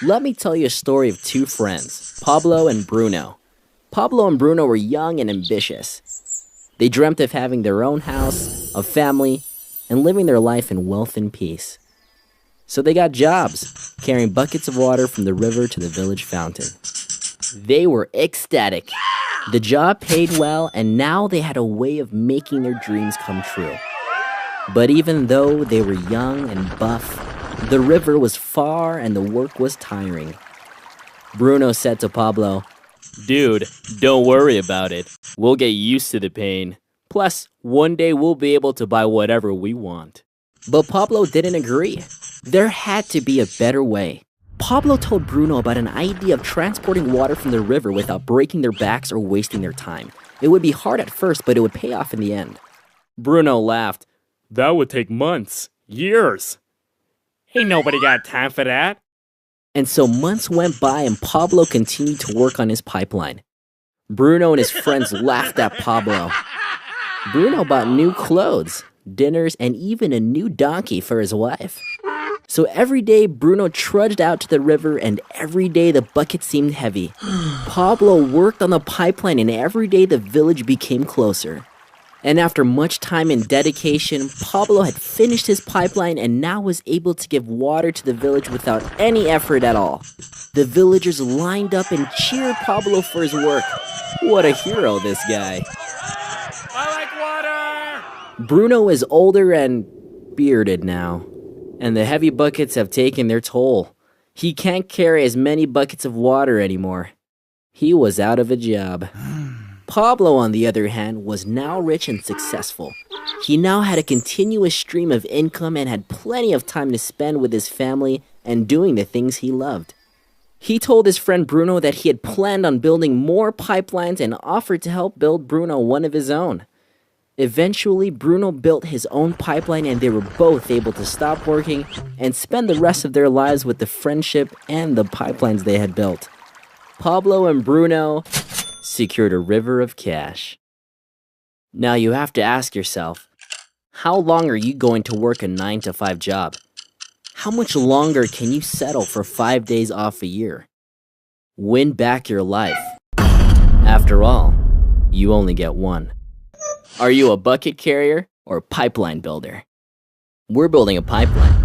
Let me tell you a story of two friends, Pablo and Bruno. Pablo and Bruno were young and ambitious. They dreamt of having their own house, a family, and living their life in wealth and peace. So they got jobs, carrying buckets of water from the river to the village fountain. They were ecstatic. The job paid well, and now they had a way of making their dreams come true. But even though they were young and buff, the river was far and the work was tiring. Bruno said to Pablo, "Dude, don't worry about it. We'll get used to the pain. Plus, one day we'll be able to buy whatever we want." But Pablo didn't agree. There had to be a better way. Pablo told Bruno about an idea of transporting water from the river without breaking their backs or wasting their time. It would be hard at first, but it would pay off in the end. Bruno laughed. "That would take months, years. Ain't nobody got time for that." And so months went by and Pablo continued to work on his pipeline. Bruno and his friends laughed at Pablo. Bruno bought new clothes, dinners, and even a new donkey for his wife. So every day Bruno trudged out to the river, and every day the bucket seemed heavy. Pablo worked on the pipeline, and every day the village became closer. And after much time and dedication, Pablo had finished his pipeline and now was able to give water to the village without any effort at all. The villagers lined up and cheered Pablo for his work. What a hero, this guy. "I like water!" Bruno is older and bearded now, and the heavy buckets have taken their toll. He can't carry as many buckets of water anymore. He was out of a job. Pablo, on the other hand, was now rich and successful. He now had a continuous stream of income and had plenty of time to spend with his family and doing the things he loved. He told his friend Bruno that he had planned on building more pipelines and offered to help build Bruno one of his own. Eventually, Bruno built his own pipeline and they were both able to stop working and spend the rest of their lives with the friendship and the pipelines they had built. Pablo and Bruno secured a river of cash. Now you have to ask yourself, how long are you going to work a 9-to-5 job? How much longer can you settle for 5 days off a year? Win back your life. After all, you only get one. Are you a bucket carrier or pipeline builder? We're building a pipeline.